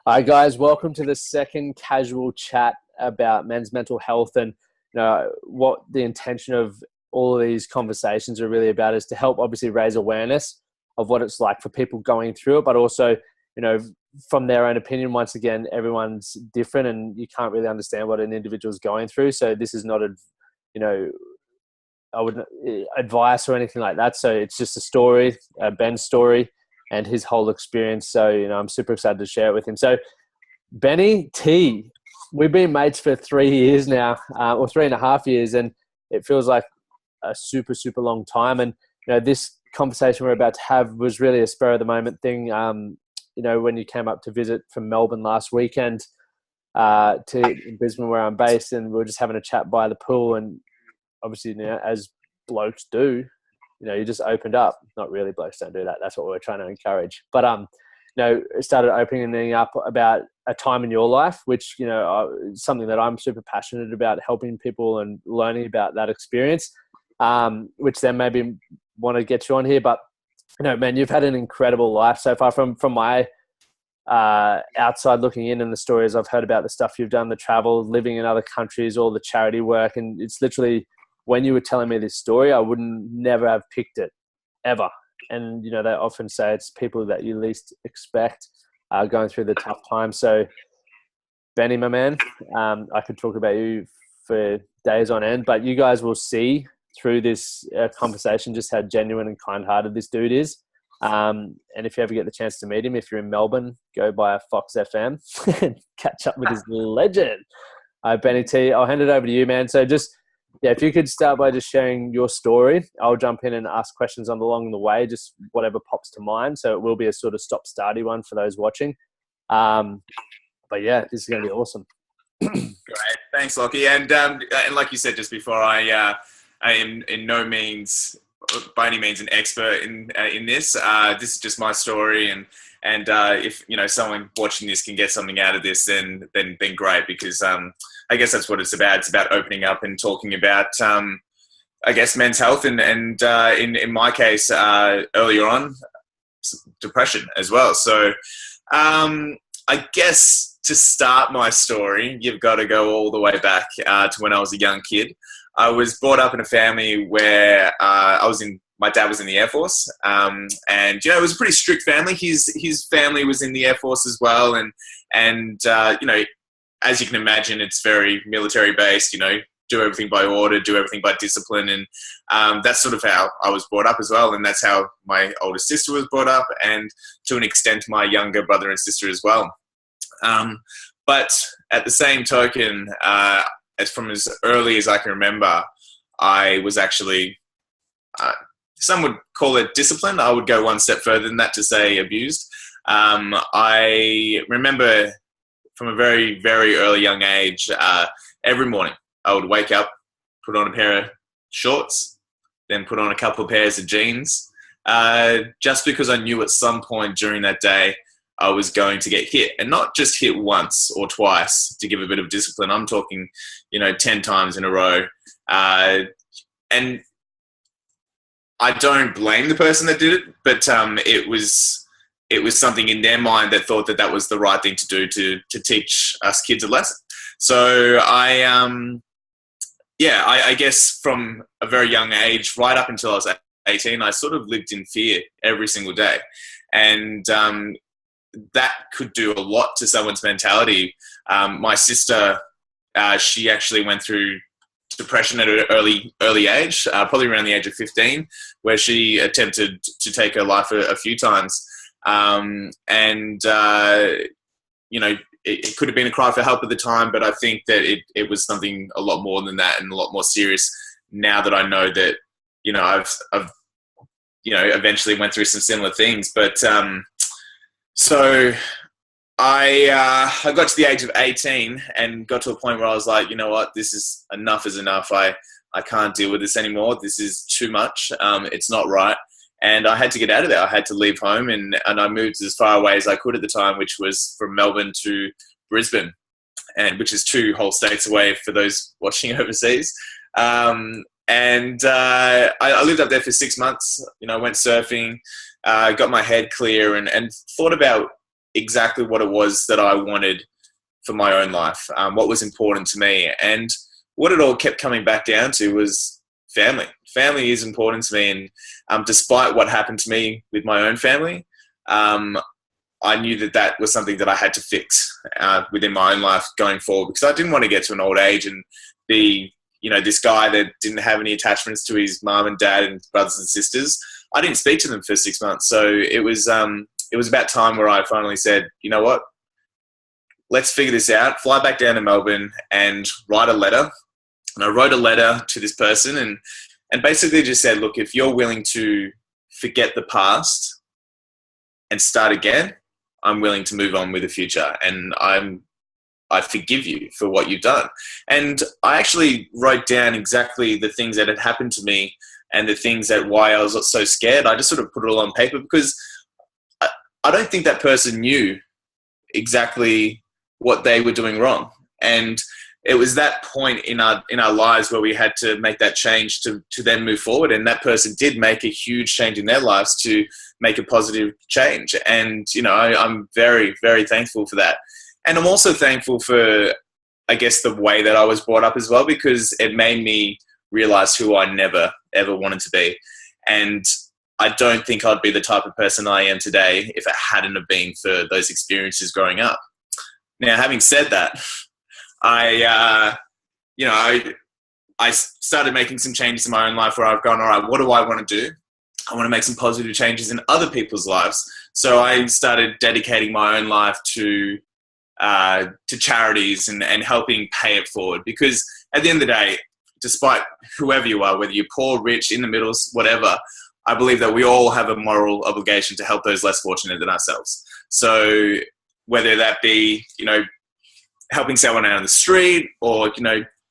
Hi guys, welcome to the second casual chat about men's mental health, and what the intention of all of these conversations are really about is to help obviously raise awareness of what it's like for people going through it, but also, from their own opinion. Once again, everyone's different and you can't really understand what an individual's going through. So this is not you know, I wouldn't advice or anything like that. So it's just a story, Ben's story and his whole experience. So, I'm super excited to share it with him. So Benny T, we've been mates for 3 years now, or 3.5 years, and it feels like a super, super long time. And, this conversation we're about to have was really a spur of the moment thing. When you came up to visit from Melbourne last weekend, to Brisbane where I'm based, and we were just having a chat by the pool, and obviously, as blokes do, you just opened up. Not really, blokes don't do that. That's what we're trying to encourage. But it started opening up about a time in your life, which something that I'm super passionate about, helping people and learning about that experience. Which then maybe want to get you on here. But man, you've had an incredible life so far. From my outside looking in, and the stories I've heard about the stuff you've done, the travel, living in other countries, all the charity work, and it's literally, when you were telling me this story, I wouldn't never have picked it ever. And, they often say it's people that you least expect going through the tough times. So Benny, my man, I could talk about you for days on end, but you guys will see through this conversation just how genuine and kind-hearted this dude is. And if you ever get the chance to meet him, if you're in Melbourne, go by Fox FM and catch up with his legend. Benny T, I'll hand it over to you, man. So just, if you could start by just sharing your story, I'll jump in and ask questions along the way, just whatever pops to mind. So it will be a sort of stop-starty one for those watching. But yeah, this is going to be awesome. Great. Thanks, Lockie. And like you said just before, I am in no means, by any means, an expert in this. This is just my story, and if someone watching this can get something out of this, then great, because I guess that's what it's about. It's about opening up and talking about I guess men's health, and in my case, earlier on, depression as well. So I guess to start my story, you've got to go all the way back to when I was a young kid. I was brought up in a family where my dad was in the Air Force, and it was a pretty strict family. His family was in the Air Force as well, and as you can imagine, it's very military based. Do everything by order, do everything by discipline, and that's sort of how I was brought up as well, and that's how my older sister was brought up, and to an extent, my younger brother and sister as well. But at the same token, from as early as I can remember, I was actually, some would call it disciplined. I would go one step further than that to say abused. I remember from a very, very early young age, every morning I would wake up, put on a pair of shorts, then put on a couple of pairs of jeans, just because I knew at some point during that day I was going to get hit, and not just hit once or twice to give a bit of discipline. I'm talking, 10 times in a row. And I don't blame the person that did it, but it was something in their mind that thought that was the right thing to do to teach us kids a lesson. So I guess from a very young age, right up until I was 18, I sort of lived in fear every single day. And that could do a lot to someone's mentality. My sister, she actually went through depression at an early age, probably around the age of 15, where she attempted to take her life a few times. It could have been a cry for help at the time, but I think that it was something a lot more than that, and a lot more serious now that I know that, I've eventually went through some similar things. But so I got to the age of 18 and got to a point where I was like, you know what, this is enough is enough. I can't deal with this anymore. This is too much. It's not right. And I had to get out of there. I had to leave home, and I moved as far away as I could at the time, which was from Melbourne to Brisbane, and which is 2 whole states away for those watching overseas. I lived up there for 6 months. Went surfing, got my head clear, and thought about exactly what it was that I wanted for my own life, what was important to me. And what it all kept coming back down to was family. Family is important to me. And despite what happened to me with my own family, I knew that that was something that I had to fix within my own life going forward, because I didn't want to get to an old age and be, this guy that didn't have any attachments to his mom and dad and brothers and sisters. I didn't speak to them for 6 months. So it was about time where I finally said, you know what, let's figure this out, fly back down to Melbourne and write a letter. And I wrote a letter to this person and basically just said, look, if you're willing to forget the past and start again, I'm willing to move on with the future, and I forgive you for what you've done. And I actually wrote down exactly the things that had happened to me and the things that why I was so scared. I just sort of put it all on paper, because I don't think that person knew exactly what they were doing wrong. And it was that point in our lives where we had to make that change to then move forward. And that person did make a huge change in their lives to make a positive change. And, I'm very, very thankful for that. And I'm also thankful for, I guess, the way that I was brought up as well, because it made me realize who I never, ever wanted to be. And I don't think I'd be the type of person I am today if it hadn't have been for those experiences growing up. Now, having said that, I started making some changes in my own life where I've gone, all right, what do I want to do? I want to make some positive changes in other people's lives. So I started dedicating my own life to charities and helping pay it forward. Because at the end of the day, despite whoever you are, whether you're poor, rich, in the middle, whatever, I believe that we all have a moral obligation to help those less fortunate than ourselves. So whether that be, helping someone out on the street, or,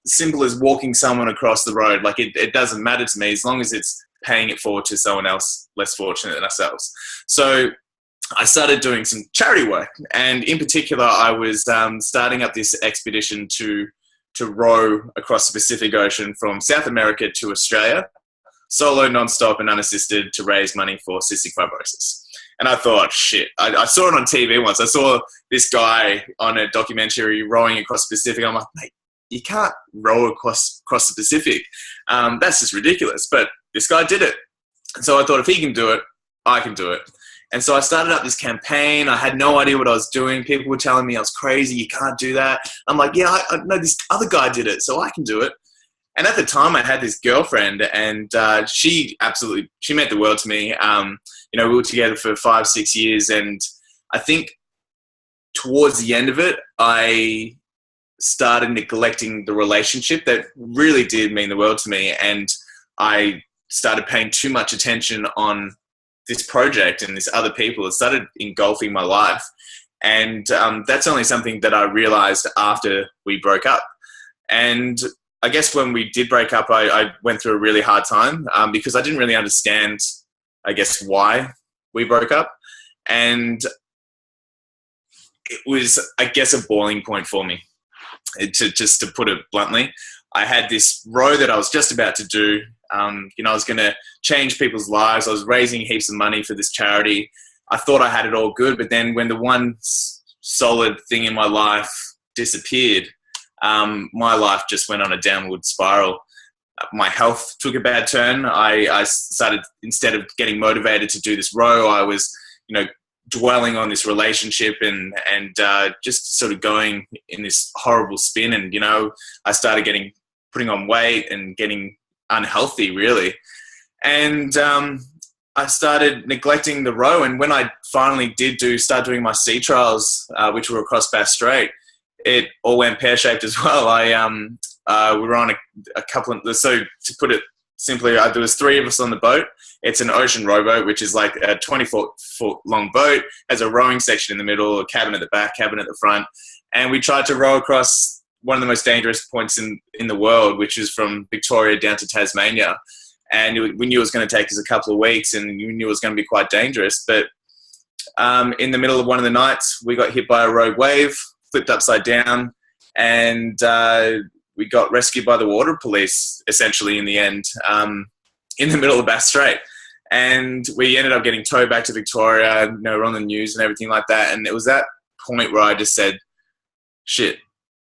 simple as walking someone across the road, like it doesn't matter to me as long as it's paying it forward to someone else less fortunate than ourselves. So I started doing some charity work, and in particular, I was starting up this expedition to row across the Pacific Ocean from South America to Australia, solo, non-stop and unassisted, to raise money for cystic fibrosis. And I thought, shit, I saw it on TV once. I saw this guy on a documentary rowing across the Pacific. I'm like, mate, you can't row across the Pacific. That's just ridiculous. But this guy did it. And so I thought, if he can do it, I can do it. And so I started up this campaign. I had no idea what I was doing. People were telling me I was crazy. You can't do that. I'm like, yeah, I know this other guy did it, so I can do it. And at the time, I had this girlfriend, and she meant the world to me. We were together for 5-6 years, and I think towards the end of it, I started neglecting the relationship that really did mean the world to me, and I started paying too much attention on this project and this other people. It started engulfing my life, and that's only something that I realized after we broke up. And I guess when we did break up, I went through a really hard time because I didn't really understand, I guess, why we broke up. And it was, I guess, a boiling point for me, to put it bluntly. I had this row that I was just about to do. I was going to change people's lives. I was raising heaps of money for this charity. I thought I had it all good, but then when the one solid thing in my life disappeared, my life just went on a downward spiral. My health took a bad turn. I started, instead of getting motivated to do this row, I was, dwelling on this relationship and just sort of going in this horrible spin. And, I started putting on weight and getting unhealthy, really. And I started neglecting the row. And when I finally did start doing my sea trials, which were across Bass Strait, it all went pear-shaped as well. We were on a couple of, so to put it simply, there was 3 of us on the boat. It's an ocean rowboat, which is like a 24-foot long boat, has a rowing section in the middle, a cabin at the back, cabin at the front. And we tried to row across one of the most dangerous points in the world, which is from Victoria down to Tasmania. And we knew it was going to take us a couple of weeks, and we knew it was going to be quite dangerous. But in the middle of one of the nights, we got hit by a rogue wave, flipped upside down, and we got rescued by the water police, essentially, in the end, in the middle of Bass Strait. And we ended up getting towed back to Victoria. You know, we're on the news and everything like that. And it was that point where I just said, shit,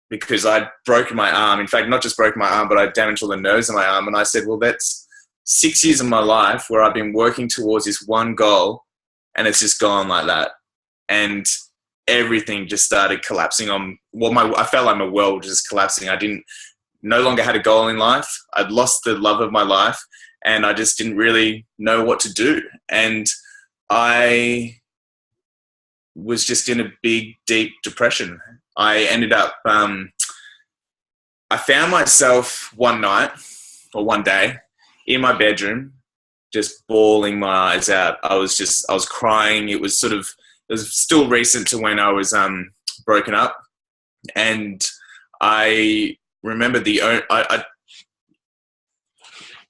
because I'd broken my arm. In fact, not just broken my arm, but I damaged all the nerves in my arm. And I said, well, that's 6 years of my life where I've been working towards this one goal, and it's just gone like that. And everything just started collapsing on, I felt like my world was just collapsing. I no longer had a goal in life. I'd lost the love of my life, and I just didn't really know what to do. And I was just in a big, deep depression. I ended up, I found myself one day in my bedroom, just bawling my eyes out. I was crying. It was still recent to when I was broken up. And I remember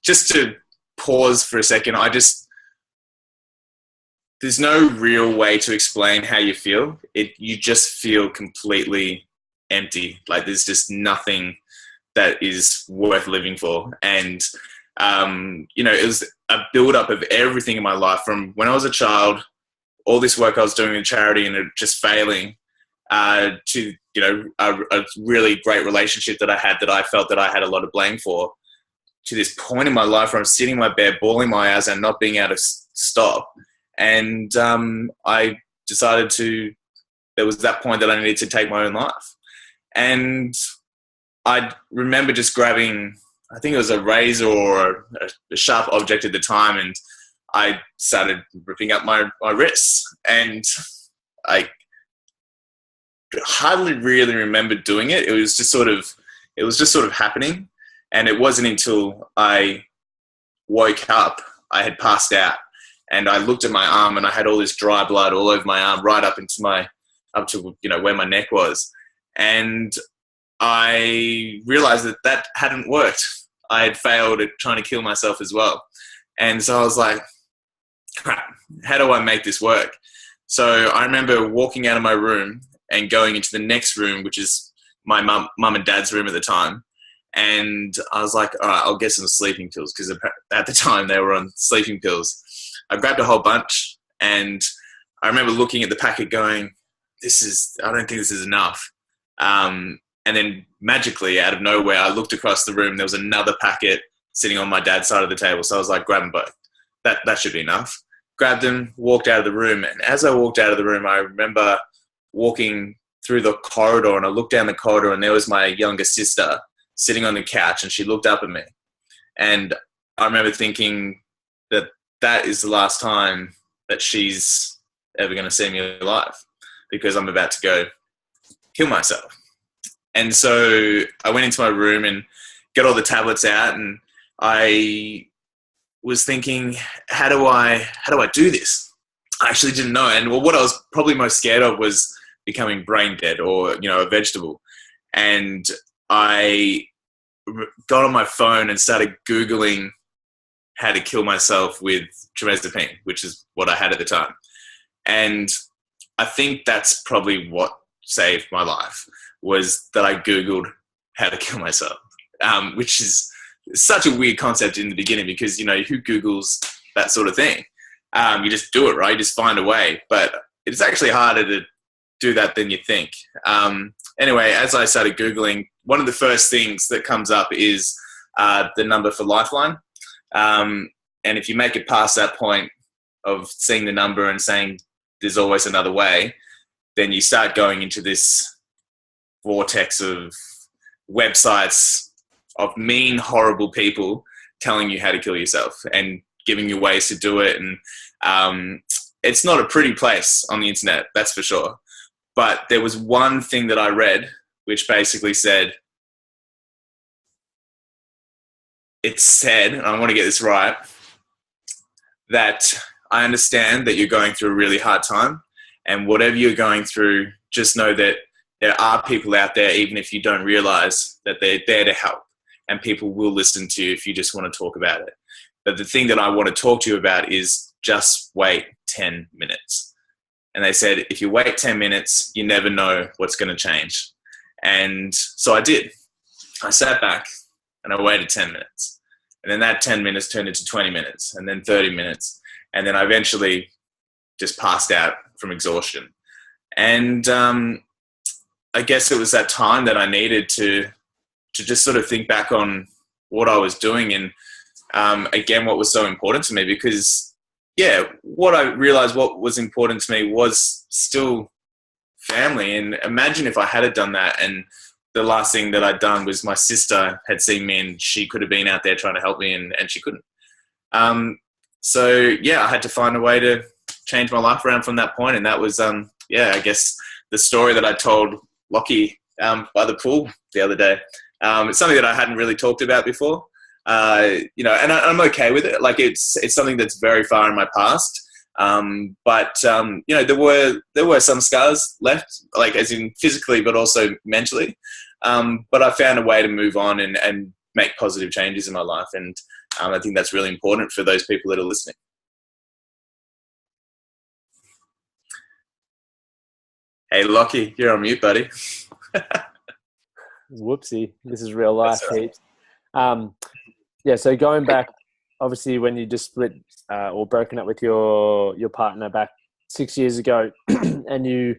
just to pause for a second, there's no real way to explain how you feel. You just feel completely empty. Like there's just nothing that is worth living for. And, it was a build-up of everything in my life from when I was a child, all this work I was doing in charity and it just failing, to, a really great relationship that I had that I felt that I had a lot of blame for, to this point in my life where I'm sitting in my bed, bawling my eyes and not being able to stop. And I decided there was that point that I needed to take my own life. And I remember just grabbing, I think it was a razor or a sharp object at the time, and I started ripping up my wrists. And I hardly really remember doing it. It was just sort of happening. And it wasn't until I woke up, I had passed out, and I looked at my arm and I had all this dry blood all over my arm, right up to where my neck was. And I realized that hadn't worked. I had failed at trying to kill myself as well. And so I was like, crap, how do I make this work? So I remember walking out of my room and going into the next room, which is my mum and dad's room at the time. And I was like, all right, I'll get some sleeping pills, because at the time they were on sleeping pills. I grabbed a whole bunch, and I remember looking at the packet going, I don't think this is enough. And then magically, out of nowhere, I looked across the room. There was another packet sitting on my dad's side of the table. So I was like, grab them both. That should be enough. Grabbed them, walked out of the room. And as I walked out of the room, I remember walking through the corridor, and I looked down the corridor, and there was my younger sister sitting on the couch, and she looked up at me. And I remember thinking that is the last time that she's ever going to see me alive, because I'm about to go kill myself. And so I went into my room and got all the tablets out, and I was thinking, how do I do this? I actually didn't know. And what I was probably most scared of was becoming brain dead, or, a vegetable. And I got on my phone and started Googling how to kill myself with trimezopine, which is what I had at the time. And I think that's probably what saved my life, was that I Googled how to kill myself, which is such a weird concept in the beginning, because, who Googles that sort of thing? You just do it, right? You just find a way. But it's actually harder to do that than you think. Anyway, as I started Googling, one of the first things that comes up is the number for Lifeline. And if you make it past that point of seeing the number and saying there's always another way, then you start going into this vortex of websites of mean, horrible people telling you how to kill yourself and giving you ways to do it. And it's not a pretty place on the internet, that's for sure. But there was one thing that I read which basically said, it said, and I want to get this right, that I understand that you're going through a really hard time, and whatever you're going through, just know that there are people out there, even if you don't realize, that they're there to help, and people will listen to you if you just want to talk about it. But the thing that I want to talk to you about is just wait 10 minutes. And they said, if you wait 10 minutes, you never know what's going to change. And so I did. I sat back and I waited 10 minutes. And then that 10 minutes turned into 20 minutes and then 30 minutes. And then I eventually just passed out from exhaustion. And I guess it was that time that I needed to just sort of think back on what I was doing. And again, what was so important to me, because what I realized what was important to me was still family. And imagine if I had done that, and the last thing that I'd done was my sister had seen me and she could have been out there trying to help me, and she couldn't. So I had to find a way to change my life around from that point. And that was, I guess the story that I told Lockie by the pool the other day. It's something that I hadn't really talked about before, and I'm okay with it. Like it's something that's very far in my past. But there were some scars left, like as in physically, but also mentally. But I found a way to move on and make positive changes in my life. And I think that's really important for those people that are listening. Hey, Lockie, you're on mute, buddy. Whoopsie. This is real life, Pete. So going back, obviously when you just split or broken up with your partner back 6 years ago and you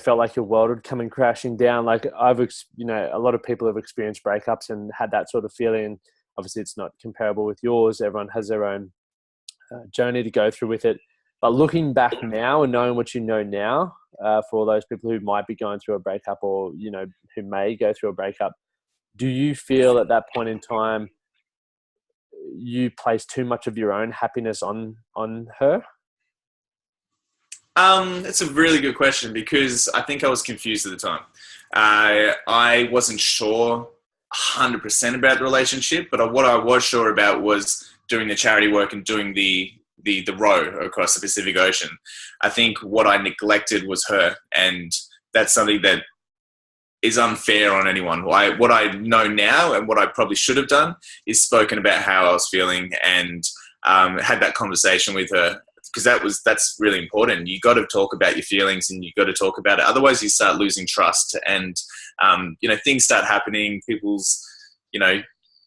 felt like your world had come crashing down, like a lot of people have experienced breakups and had that sort of feeling. Obviously it's not comparable with yours. Everyone has their own journey to go through with it. But looking back now and knowing what you know now, for all those people who might be going through a breakup or, who may go through a breakup, do you feel at that point in time you place too much of your own happiness on her? It's a really good question, because I think I was confused at the time. I wasn't sure 100% about the relationship, but what I was sure about was doing the charity work and doing the row across the Pacific Ocean. I think what I neglected was her, and that's something that is unfair on anyone. What I know now and what I probably should have done is spoken about how I was feeling and had that conversation with her, because that's really important. You got to talk about your feelings and you got to talk about it. Otherwise you start losing trust and, things start happening. People's,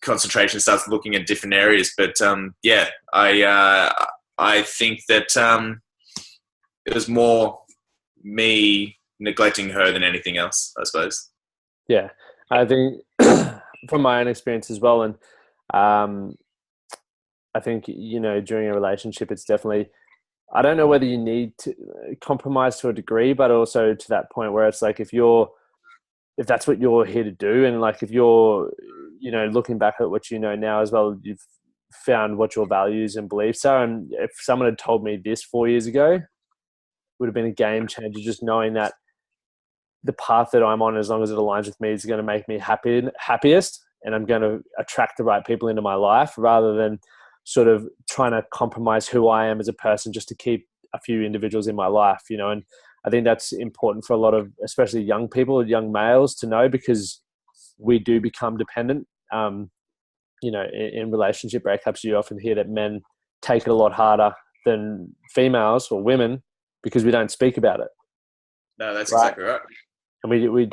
concentration starts looking at different areas. But I think that it was more me neglecting her than anything else, I suppose. Yeah, I think from my own experience as well. And I think, during a relationship, it's definitely, I don't know whether you need to compromise to a degree, but also to that point where it's like, if that's what you're here to do, and like, if you're, looking back at what you know now as well, you've found what your values and beliefs are. And if someone had told me this 4 years ago, it would have been a game changer, just knowing that the path that I'm on, as long as it aligns with me, is going to make me happiest, and I'm going to attract the right people into my life, rather than sort of trying to compromise who I am as a person just to keep a few individuals in my life, and I think that's important for a lot of, especially young people, young males, to know, because we do become dependent. In relationship breakups, you often hear that men take it a lot harder than females or women because we don't speak about it. No, that's right? Exactly right. And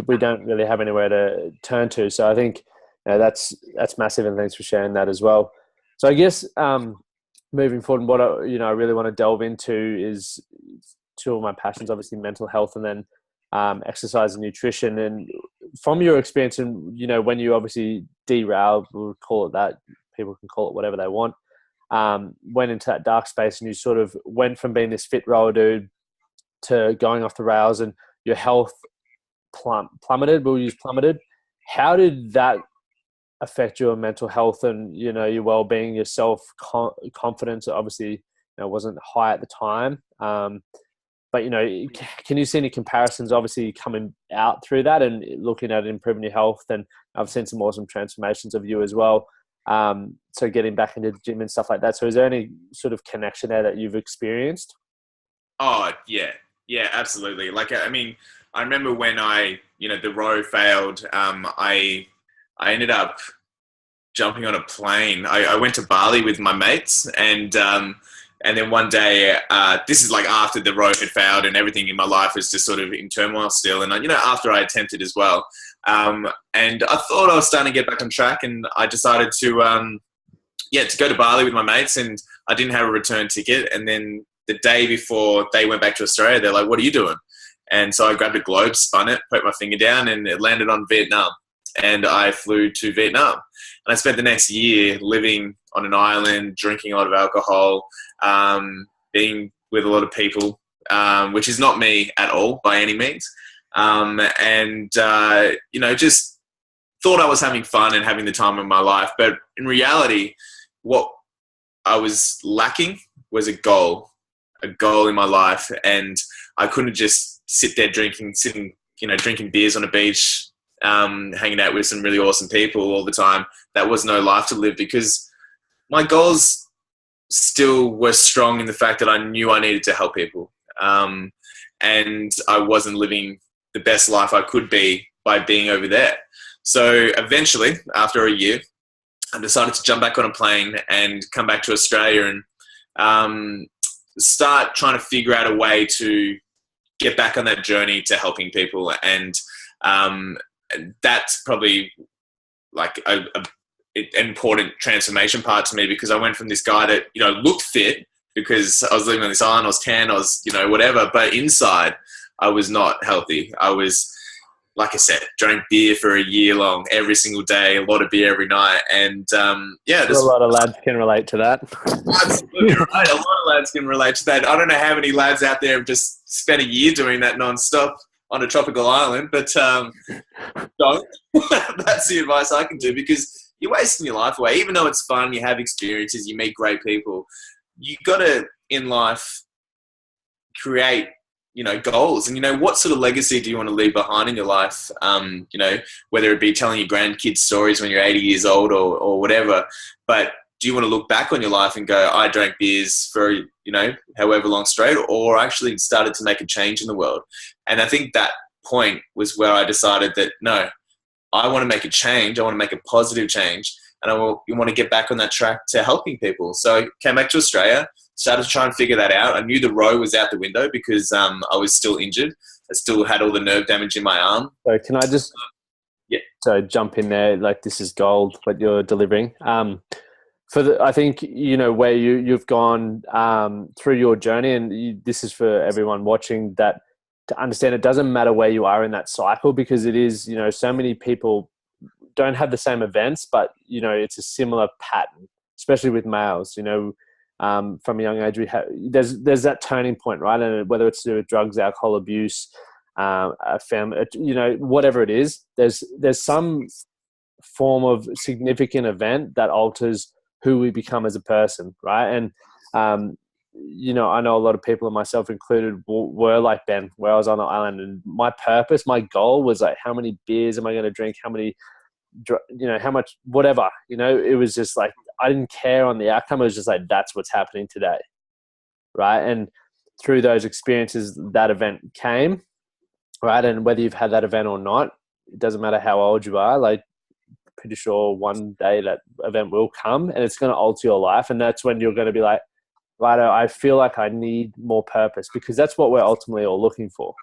we don't really have anywhere to turn to. So I think that's massive, and thanks for sharing that as well. So I guess moving forward, what I really want to delve into is two of my passions, obviously mental health, and then exercise and nutrition. And from your experience, and when you obviously derailed, we'll call it that, people can call it whatever they want, went into that dark space, and you sort of went from being this fit roller dude to going off the rails, and your health plummeted. We'll use plummeted. How did that affect your mental health and your well-being, your self-confidence? Obviously wasn't high at the time, but can you see any comparisons obviously coming out through that and looking at improving your health? And I've seen some awesome transformations of you as well, so getting back into the gym and stuff like that. So is there any sort of connection there that you've experienced? Oh yeah, absolutely. Like, I mean, I remember when the row failed, I ended up jumping on a plane. I went to Bali with my mates, and then one day, this is like after the row had failed and everything in my life was just sort of in turmoil still. And after I attempted as well, and I thought I was starting to get back on track, and I decided to yeah, to go to Bali with my mates, and I didn't have a return ticket. And then the day before they went back to Australia, they're like, "What are you doing?" And so I grabbed a globe, spun it, poked my finger down, and it landed on Vietnam. And I flew to Vietnam. And I spent the next year living on an island, drinking a lot of alcohol, being with a lot of people, which is not me at all by any means. Just thought I was having fun and having the time of my life. But in reality, what I was lacking was a goal in my life. And I couldn't just sit there drinking beers on a beach, hanging out with some really awesome people all the time. That was no life to live, because my goals still were strong in the fact that I knew I needed to help people. And I wasn't living the best life I could be by being over there. So eventually, after a year, I decided to jump back on a plane and come back to Australia and start trying to figure out a way to get back on that journey to helping people. And that's probably like an important transformation part to me, because I went from this guy that, looked fit because I was living on this island, I was tan, I was, whatever, but inside I was not healthy. I was, like I said, drank beer for a year long, every single day, a lot of beer every night. And a lot of lads can relate to that. Absolutely right. A lot of lads can relate to that. I don't know how many lads out there have just spent a year doing that non-stop on a tropical island, but don't. That's the advice I can do, because you're wasting your life away. Even though it's fun, you have experiences, you meet great people, you got to, in life, create goals. And, what sort of legacy do you want to leave behind in your life? Whether it be telling your grandkids stories when you're 80 years old or whatever. But do you want to look back on your life and go, I drank beers for, however long straight, or actually started to make a change in the world? And I think that point was where I decided that, no, I want to make a change. I want to make a positive change. And you want to get back on that track to helping people. So I came back to Australia, started to try and figure that out. I knew the row was out the window because I was still injured. I still had all the nerve damage in my arm. So can I just jump in there? Like, this is gold, what you're delivering. I think, where you've gone through your journey, and this is for everyone watching, that to understand it doesn't matter where you are in that cycle, because it is, so many people don't have the same events, but, it's a similar pattern, especially with males. From a young age, there's that turning point, right? And whether it's to do with drugs, alcohol abuse, a family, whatever it is, there's some form of significant event that alters who we become as a person, right? And I know a lot of people, and myself included, were like Ben, where I was on the island, and my purpose, my goal was like, how many beers am I going to drink? How many, how much, whatever, it was just like, I didn't care on the outcome. It was just like, that's what's happening today. Right. And through those experiences, that event came, right? And whether you've had that event or not, it doesn't matter how old you are, like, pretty sure one day that event will come and it's going to alter your life. And that's when you're going to be like, right, I feel like I need more purpose, because that's what we're ultimately all looking for.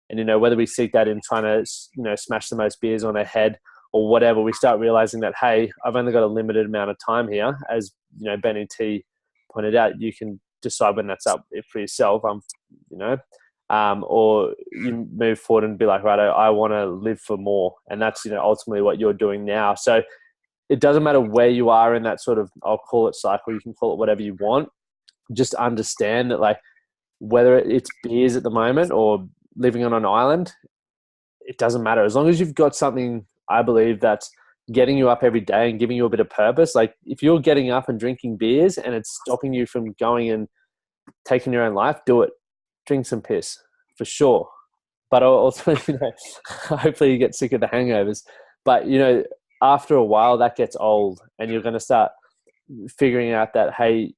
And, whether we seek that in trying to, smash the most beers on our head or whatever, we start realizing that, hey, I've only got a limited amount of time here. As, Benny T pointed out, you can decide when that's up for yourself, or you move forward and be like, right, I want to live for more. And that's, ultimately what you're doing now. So it doesn't matter where you are in that sort of, I'll call it cycle, you can call it whatever you want. Just understand that, like, whether it's beers at the moment or living on an island, it doesn't matter. As long as you've got something, I believe, that's getting you up every day and giving you a bit of purpose. Like, if you're getting up and drinking beers and it's stopping you from going and taking your own life, do it. Drink some piss, for sure. But also, hopefully you get sick of the hangovers. But, after a while that gets old, and you're going to start figuring out that, hey,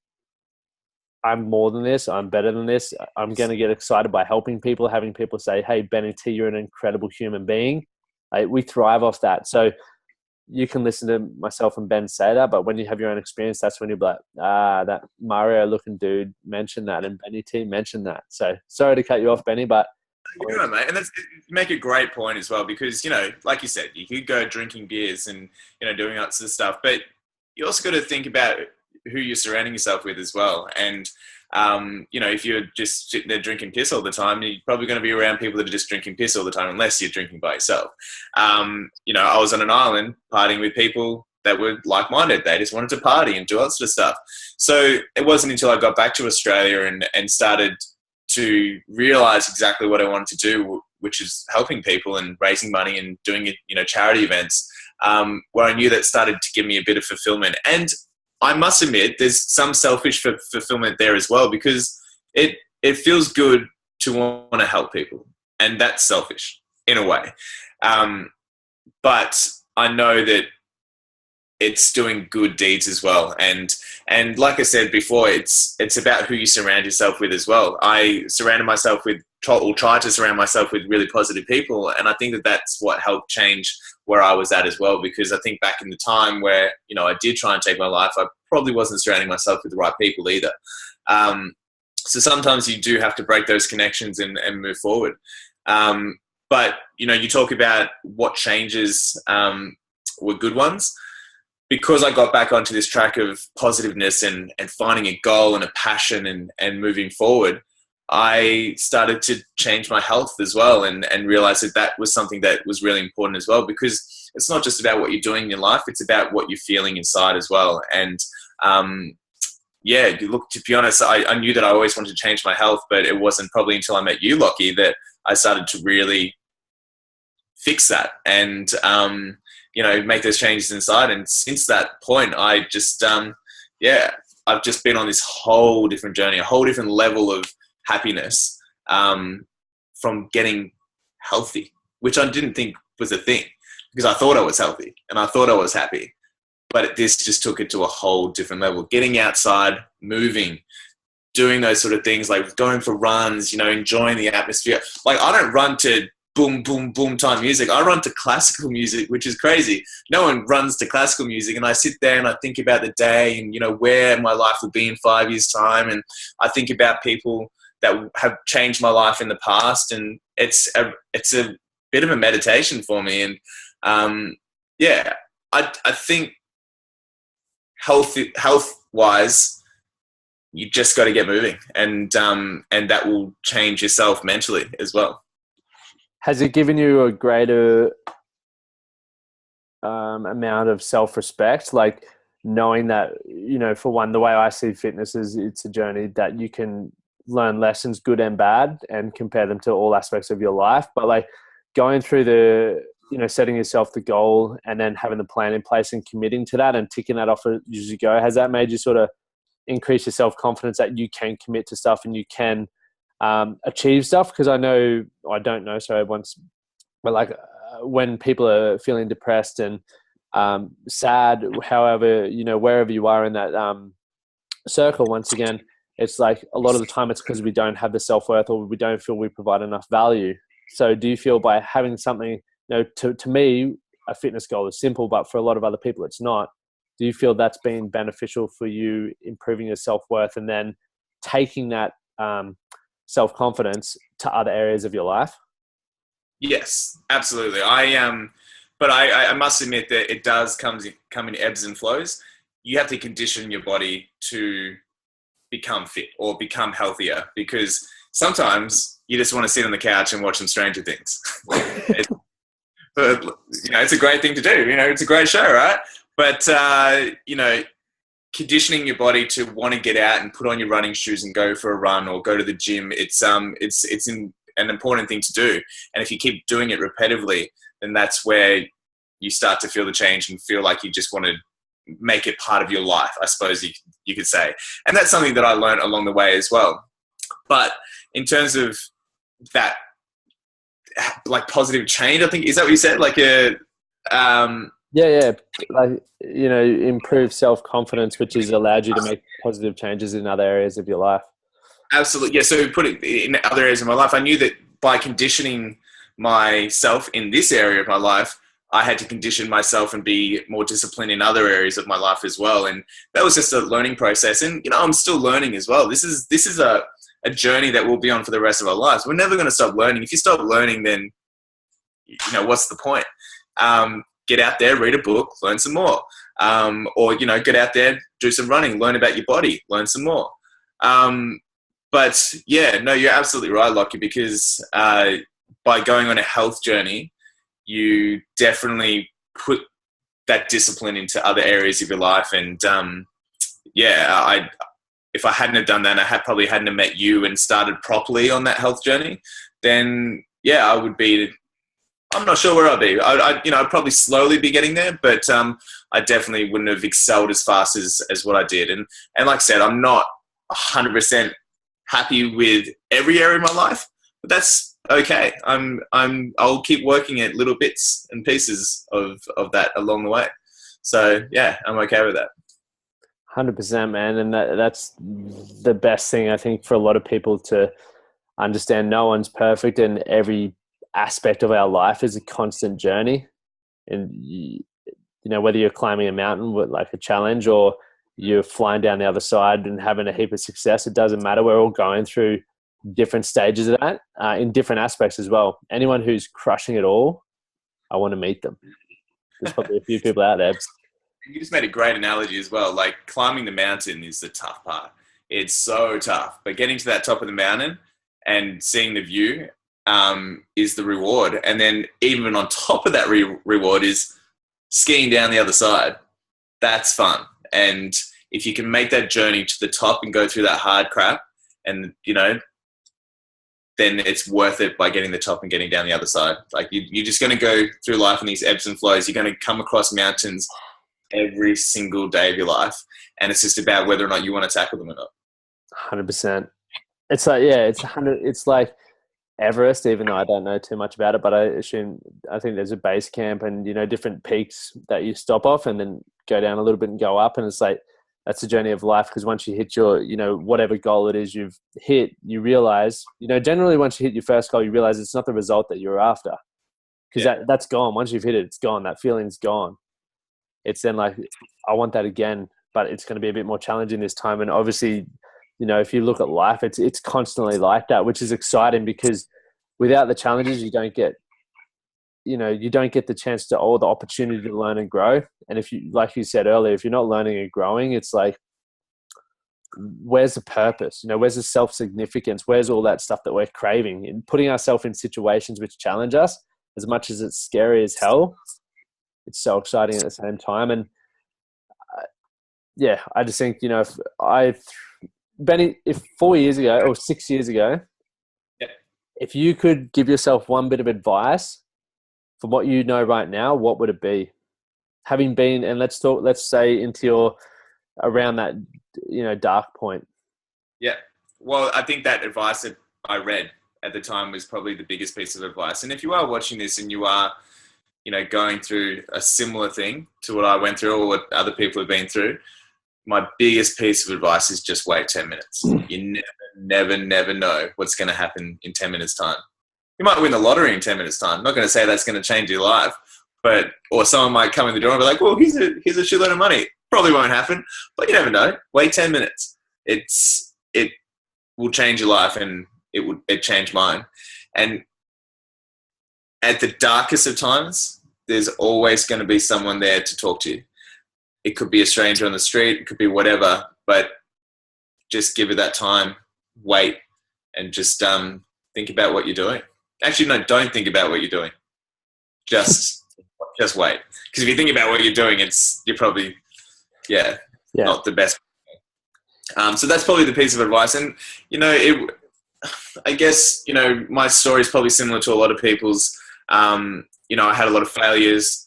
I'm more than this. I'm better than this. I'm going to get excited by helping people, having people say, hey, Benny T, you're an incredible human being. We thrive off that. So you can listen to myself and Ben say that, but when you have your own experience, that's when you're like, that Mario looking dude mentioned that, and Benny T mentioned that. So sorry to cut you off, Benny, but you're doing, mate. And you make a great point as well, because, like you said, you could go drinking beers and, doing that sort of stuff, but you also got to think about who you're surrounding yourself with as well. And, if you're just sitting there drinking piss all the time, you're probably going to be around people that are just drinking piss all the time, unless you're drinking by yourself. I was on an island partying with people that were like-minded. They just wanted to party and do all that sort of stuff. So it wasn't until I got back to Australia and started to realize exactly what I wanted to do, which is helping people and raising money and doing charity events, where I knew that started to give me a bit of fulfillment. And I must admit, there's some selfish fulfillment there as well, because it feels good to want to help people, and that's selfish in a way. But I know that it's doing good deeds as well. And like I said before, it's about who you surround yourself with as well. I surrounded myself with, or tried to surround myself with, really positive people. And I think that that's what helped change where I was at as well. Because I think back in the time where, I did try and take my life, I probably wasn't surrounding myself with the right people either. So sometimes you do have to break those connections and move forward. But, you talk about what changes were good ones. Because I got back onto this track of positiveness and finding a goal and a passion and moving forward, I started to change my health as well, and realized that was something that was really important as well, because it's not just about what you're doing in your life, it's about what you're feeling inside as well. And look, to be honest, I knew that I always wanted to change my health, but it wasn't probably until I met you, Lockie, that I started to really fix that and make those changes inside. And since that point, I just, I've just been on this whole different journey, a whole different level of happiness from getting healthy, which I didn't think was a thing, because I thought I was healthy and I thought I was happy. But this just took it to a whole different level. Getting outside, moving, doing those sort of things, like going for runs, enjoying the atmosphere. Like, I don't run to boom, boom, boom time music. I run to classical music, which is crazy. No one runs to classical music. And I sit there and I think about the day and, where my life will be in 5 years' time. And I think about people that have changed my life in the past. And it's a bit of a meditation for me. And I think health-wise, you just got to get moving, and that will change yourself mentally as well. Has it given you a greater amount of self-respect, like knowing that, for one, the way I see fitness is it's a journey that you can learn lessons, good and bad, and compare them to all aspects of your life. But like going through the, setting yourself the goal and then having the plan in place and committing to that and ticking that off as you go, has that made you sort of increase your self-confidence that you can commit to stuff and you can achieve stuff? Because I don't know, sorry, but like when people are feeling depressed and sad, however, wherever you are in that circle, once again, it's like a lot of the time it's because we don't have the self-worth or we don't feel we provide enough value. So do you feel by having something, to me, a fitness goal is simple, but for a lot of other people it's not. Do you feel that's been beneficial for you, improving your self-worth and then taking that self-confidence to other areas of your life? Yes, absolutely. But I must admit that it does come in ebbs and flows. You have to condition your body to become fit or become healthier, because sometimes you just want to sit on the couch and watch some Stranger Things. But it's a great thing to do. It's a great show, right? But conditioning your body to want to get out and put on your running shoes and go for a run or go to the gym, it's an important thing to do. And if you keep doing it repetitively, then that's where you start to feel the change and feel like you just want to make it part of your life, I suppose you could say. And that's something that I learned along the way as well. But in terms of that, like positive change, I think, is that what you said? Like like improve self-confidence, which has allowed you to make positive changes in other areas of your life. Absolutely, yeah. So put it in other areas of my life, I knew that by conditioning myself in this area of my life, I had to condition myself and be more disciplined in other areas of my life as well. And that was just a learning process. And I'm still learning as well. This is a journey that we'll be on for the rest of our lives. We're never going to stop learning. If you stop learning, then what's the point? get out there, read a book, learn some more. Or, get out there, do some running, learn about your body, learn some more. But yeah, no, you're absolutely right, Lockie, because by going on a health journey, you definitely put that discipline into other areas of your life. And if I hadn't have done that, I probably hadn't have met you and started properly on that health journey, then I would be. I'm not sure where I'd be. I'd probably slowly be getting there, but I definitely wouldn't have excelled as fast as what I did. And like I said, I'm not 100% happy with every area of my life, but that's okay. I'll keep working at little bits and pieces of that along the way. So yeah, I'm okay with that. 100%, man. And that's the best thing, I think, for a lot of people to understand. No one's perfect, and every aspect of our life is a constant journey. And, whether you're climbing a mountain with like a challenge or you're flying down the other side and having a heap of success, it doesn't matter. We're all going through different stages of that in different aspects as well. Anyone who's crushing it all, I want to meet them. There's probably a few people out there. You just made a great analogy as well. Like, climbing the mountain is the tough part. It's so tough. But getting to that top of the mountain and seeing the view is the reward. And then even on top of that reward is skiing down the other side. That's fun. And if you can make that journey to the top and go through that hard crap, and, then it's worth it by getting the top and getting down the other side. Like, you're just going to go through life in these ebbs and flows. You're going to come across mountains every single day of your life, and it's just about whether or not you want to tackle them or not. 100%. It's like, it's like Everest, even though I don't know too much about it, but I think there's a base camp and different peaks that you stop off and then go down a little bit and go up, and it's like that's the journey of life. Because once you hit your whatever goal it is you've hit, you realize generally once you hit your first goal, you realize it's not the result that you're after, because that's gone. Once you've hit it, it's gone. That feeling's gone. It's then like, I want that again, but it's going to be a bit more challenging this time. And obviously, if you look at life, it's constantly like that, which is exciting, because without the challenges, you don't get the chance to, or the opportunity to learn and grow. And if you, like you said earlier, if you're not learning and growing, it's like, where's the purpose? Where's the self-significance? Where's all that stuff that we're craving? And putting ourselves in situations which challenge us, as much as it's scary as hell, it's so exciting at the same time. And I just think, Benny, if 4 years ago or 6 years ago, if you could give yourself one bit of advice from what you know right now, what would it be? Having been, and let's say into your, around that, dark point. Yeah. Well, I think that advice that I read at the time was probably the biggest piece of advice. And if you are watching this and you are, going through a similar thing to what I went through or what other people have been through, my biggest piece of advice is just wait 10 minutes. You never know what's going to happen in 10 minutes time. You might win the lottery in 10 minutes time. I'm not going to say that's going to change your life, or someone might come in the door and be like, well, here's a shitload of money. Probably won't happen, but you never know. Wait 10 minutes. It will change your life, and it changed mine. And at the darkest of times, there's always going to be someone there to talk to you. It could be a stranger on the street. It could be whatever, but just give it that time, wait, and just think about what you're doing. Actually, no, don't think about what you're doing. Just wait. Because if you think about what you're doing, you're probably, not the best. So that's probably the piece of advice. And, I guess, my story is probably similar to a lot of people's. I had a lot of failures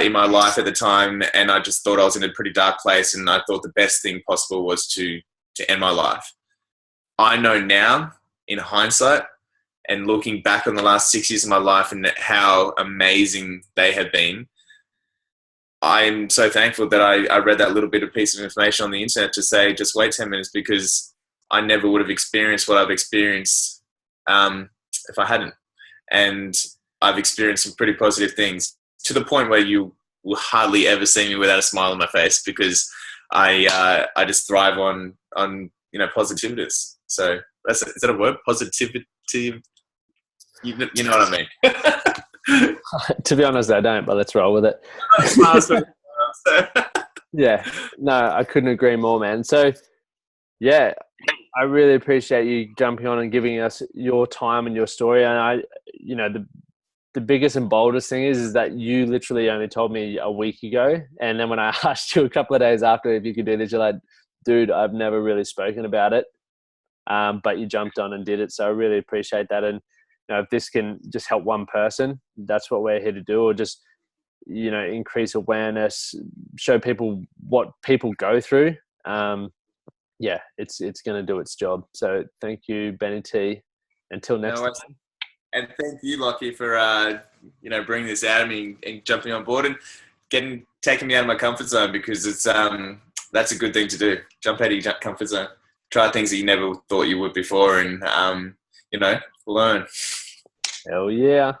in my life at the time, and I just thought I was in a pretty dark place, and I thought the best thing possible was to end my life. I know now, in hindsight, and looking back on the last 6 years of my life and how amazing they have been, I'm so thankful that I read that little bit of piece of information on the internet to say, just wait 10 minutes, because I never would have experienced what I've experienced if I hadn't. And I've experienced some pretty positive things, to the point where you will hardly ever see me without a smile on my face, because I just thrive on positivities. So is that a word? Positivity. You know what I mean? To be honest, I don't, but let's roll with it. Yeah, no, I couldn't agree more, man. So, yeah, I really appreciate you jumping on and giving us your time and your story. And the biggest and boldest thing is that you literally only told me a week ago. And then when I asked you a couple of days after if you could do this, you're like, dude, I've never really spoken about it. But you jumped on and did it. So I really appreciate that. And, if this can just help one person, that's what we're here to do, or just, increase awareness, show people what people go through. It's going to do its job. So thank you, Benny T. Until next time. And thank you, Lockie, for bringing this out of me and jumping on board and taking me out of my comfort zone, because it's that's a good thing to do. Jump out of your comfort zone, try things that you never thought you would before, and learn. Hell yeah.